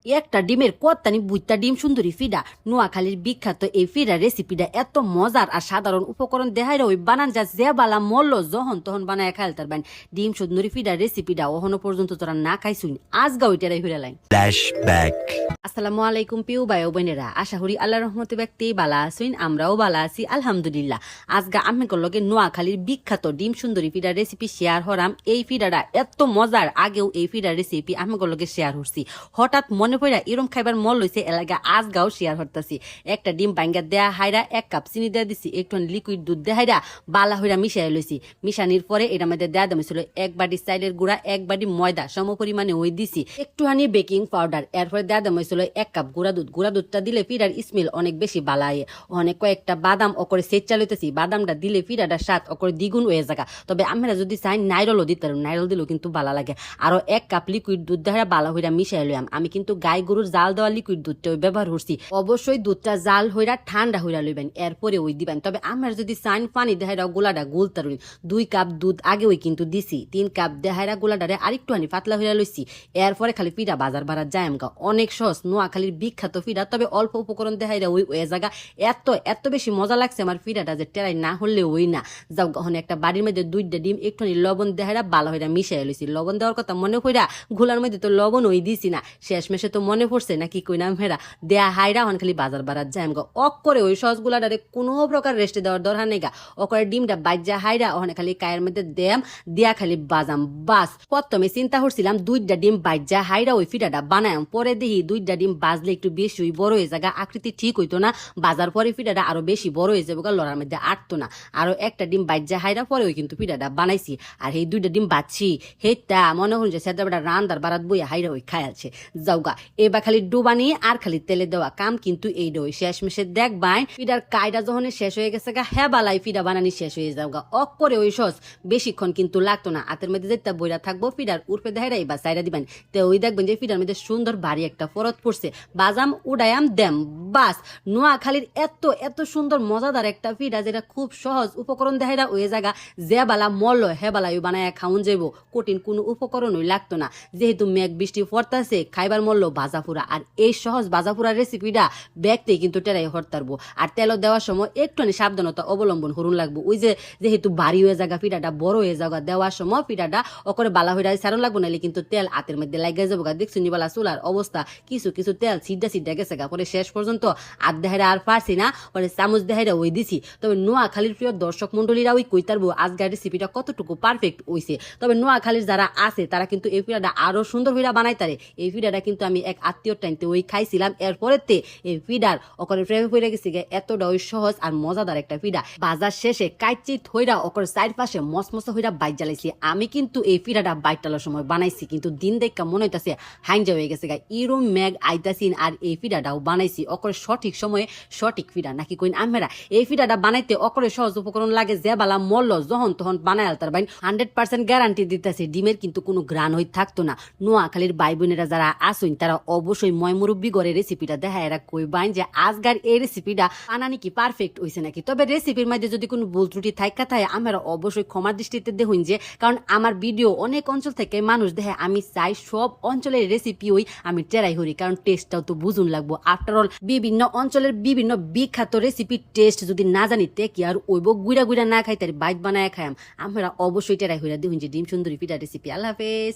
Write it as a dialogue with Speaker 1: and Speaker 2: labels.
Speaker 1: একটা ডিমের কত্তানি বুইত্তা ডিম সুন্দরী ফিডা নোয়াখালীর বিখ্যাত এই ফিডা রেসিপিটা এত মজার আর সাধারণ উপকরণ দেখায় ওই বানান যা যে বালা মল্ল যখন তখন বানায় খাইল তার বাইন ডিম সুন্দরী ফিডা রেসিপিটা ওহনো পর্যন্ত তোরা না খাইছুন আজগা ওইটারাই ফিরালাই।
Speaker 2: ফ্ল্যাশব্যাক।
Speaker 1: আসসালামু আলাইকুম পিউ ভাই ও বোনেরা, আশা করি আল্লাহ রহমতে ব্যক্তি বালা আছেন, আমরাও বালা আছি আলহামদুলিল্লাহ। আজগা আমি লগে নোয়াখালীর বিখ্যাত ডিম সুন্দরী ফিডার রেসিপি শেয়ার হরাম। এই ফিডাটা এত মজার, আগেও এই ফিডার রেসিপি আমি লগে শেয়ার করছি। হঠাৎ মনে পড়া এরম খাইবার মল লইছে এলাকা আজগাও শেয়ার হরতাছি। একটা ডিম ভাঙ্গা দেয়া হাইরা 1 কাপ চিনি দেয়া দিছি, একটু লিকুইড দুধ দেয়া হাইরা বালা হইরা মিশাই লইছি। মিশানির পরে এটা মধ্যে দেয়া দাম ছিল 1 বাটি চাইলের গুঁড়া, 1 বাটি ময়দা সম পরিমাণে ওই দিছি, একটুখানি বেকিং পাউডার। এরপরে দেয়া দাম ছিল 1 কাপ গুঁড়া দুধ। গুঁড়া দুধটা দিলে ফিডার স্মেল অনেক বেশি বালায়। অনেক কয়েকটা বাদাম অকরে সেট চালইতেছি, বাদামটা দিলে ফিডাটার স্বাদ অকরে দ্বিগুণ হয়ে জায়গা। তবে আমরা যদি চাই নাইরলও দিতে পারো, নাইরল দিলেও কিন্তু বালা লাগে। আরো 1 কাপ লিকুইড দুধ দেওয়া বালা হইরা মিশাই লইয়াম। আমি কিন্তু গাই গরুর জাল দেওয়া লিকুইড দুধটা ব্যবহার করছি। অবশ্যই দুধটা জাল হইরা ঠান্ডা হইরা লইবেন, এরপরে ওই দিবেন। তবে আমরা যদি চাইন পানি দেহাইরা গোলাটা গুলতে রইন। 2 কাপ দুধ আগে ওই কিন্তু দিছি, 3 কাপ দেহাইরা গোলাটারে আরেকটুখানি পাতলা হইরা লইছি। এরপরে খালি ফিডা বাজার বাড়ার যায় আমগা অনেক সহজ, নোয়াখালীর বিখ্যাত ফিডা। তবে অল্প উপকরণ দেহাইরা ওই ওই জায়গা এত বেশি মজা লাগছে আমার ফিডাটা যে টেরাই না হলে ওই না যাও। ওখানে একটা বাড়ির মধ্যে 2টা ডিম একটুখানি লবণ দেহাইরা বালা হইরা মিশাই লইছি। লবণ দেওয়ার কথা মনে কইরা ঘোলার মধ্যে তো লবণ ওই দিছি না, শেষ মেশে তো মনে পড়ছে না কি কইনা মেরা দেয়া হাইরা হন খালি বাজার বাড়ার যায় আমগা। অক করে ওই সহজগুলাটারে কোনো প্রকার রেস্টে দেওয়ার দরকার নেই গা। ওকরে ডিমটা বাইজা হাইরা ওখানে খালি কায়ের মধ্যে দেম দিয়া খালি বাজাম বাস। প্রথমে চিন্তা করছিলাম 2টা ডিম বাইজা হাইরা ওই ফিডাটা বানায়াম, পরে দেখি 2টা ডিম বাজলে একটু বেশি ওই বড় হয়ে জায়গা, আকৃতি ঠিক হইতো না। বাজার পরে ফিডাটা আরো বেশি বড় হয়ে যাবে, লড়ার মধ্যে আটতো না। আরো একটা ডিম বাইজা হাইরা পরে ওই কিন্তু ফিডাটা বানাইছি। আর এই 2টা ডিম বাজছি হেটা মনে হল যে সেটা রান্দার বারাত বইয়া হাইরা ওই খাইছে যাওগা। এবার খালি ডুবানি আর খালি তেলে দেওয়া কাম কিন্তু এই ডই শেষ মেশে দেখবাই ফিডার কায়দা যখন শেষ হয়ে গেছে গা, হ্যাঁ বালাই ফিডা বানানি শেষ হয়ে যাওগা। অক করে ওই সস বেশিক্ষণ কিন্তু লাগতো না। হাতের মধ্যে যেটা বইরা থাকবো ফিডার উর্ফে দেখাই বা সাইডা দিবেন। তো ওই দেখবেন যে ফিডার মধ্যে সুন্দর ভারী একটা ফরত পড়ছে, বাজাম উডায়াম দেম বাস। নোয়াখালীর এত সুন্দর মজাদার একটা ফিডা যেটা খুব সহজ উপকরণ দেখাইরা ওই জায়গা যে বালা মল্ল হে বালা ওই বানায় খাওন যাইব, কঠিন কোনো উপকরণ ওই লাগতো না। যেহেতু মেঘ বৃষ্টি পড়তাছে খাইবার মল্ল ভাজা ফুরা, আর এই সহজ ভাজা ফুরার রেসিপিটা দেখতেই কিন্তু টেরাই হরতারবো। আর তেল দেওয়ার সময় একটুখানি সাবধানতা অবলম্বন করুন লাগবো। ওই যে যেহেতু ভারী হয়ে জায়গা ফিডাটা বড় হয়ে যাওয়া, দেওয়ার সময় ফিডাটা ওকরে বালা হইরা সারণ লাগবো, নাহলে কিন্তু তেল হাতের মধ্যে লাগিয়ে যাবো গা। দেখছি নিবালা চুলার অবস্থা কিছু তেল সিডা গেছে গা। পরে শেষ পর্যন্ত আর দেহারা আর পারছি না, পরে চামচ দেহারা ওই দিছি। তবে নোয়াখালীর প্রিয় দর্শক মন্ডলীরা ওই কইতারবো আজকের রেসিপিটা কতটুকু পারফেক্ট হইছে। তবে নোয়াখালীর যারা আছে তারা কিন্তু এই ফিডাটা আরো সুন্দর হইরা বানাইতারে। এই ফিডাটা কিন্তু আমি এক আত্মীয় টাইমতে ওই খাইছিলাম, এরপরে এই ফিডার ওকরে প্রেমে পড়ে গেছি গে। এতটা ওই সহজ আর মজাদার একটা ফিডা। বাজার শেষে কাইচিত হইরা ওকর সাইড পাশে মসমসা হইরা বাইট জ্বালাইছি। আমি কিন্তু এই ফিডাটা বাইট টালার সময় বানাইছি, কিন্তু দিন দেখা মনে হইতাছে হাইঞ্জা হয়ে গেছে গা। ইরম ম্যাগ আইতাছিন আর এই ফিডাটাও বানাইছি ওকরে সঠিক সময়ে সঠিক ফিডা নাকি কইন আমরা। এই ফিডাটা বানাইতে ওকরে সহজ উপকরণ লাগে যে বালা মল্ল যখন তখন বানাই আলতার বাইন 100% গ্যারান্টি দিতেছে ডিমের কিন্তু কোনো গ্রান হই থাকতো না। নোয়াখালীর ভাই বোনেরা যারা আসুন তারা অবশ্যই ময় মুরব্বী করে রেসিপিটা দেখা এরা কইবাইন যে আজকার এই রেসিপিটা বানানি কি পারফেক্ট হইছে নাকি। তবে রেসিপির মধ্যে যদি কোনো ভুল ত্রুটি থাকা থাকে আমরা অবশ্যই ক্ষমার দৃষ্টিতে দেখুন, যে কারণ আমার ভিডিও অনেক অঞ্চল থেকে মানুষ দেখে। আমি চাই সব অঞ্চলের রেসিপি ওই আমি ট্রাই করি, কারণ টেস্টটাও তো বুঝুন লাগবো। আফটার অল বিভিন্ন অঞ্চলের বিভিন্ন বিখ্যাত রেসিপি টেস্ট যদি না জানিতে কি আর ওইব গুইরা না খাই তার বাইট বানায় খাইম। আমরা অবশ্যই ট্রাই করি দেখুন যে ডিম সুন্দরী ফিডা রেসিপি। আল্লাহ হাফেজ।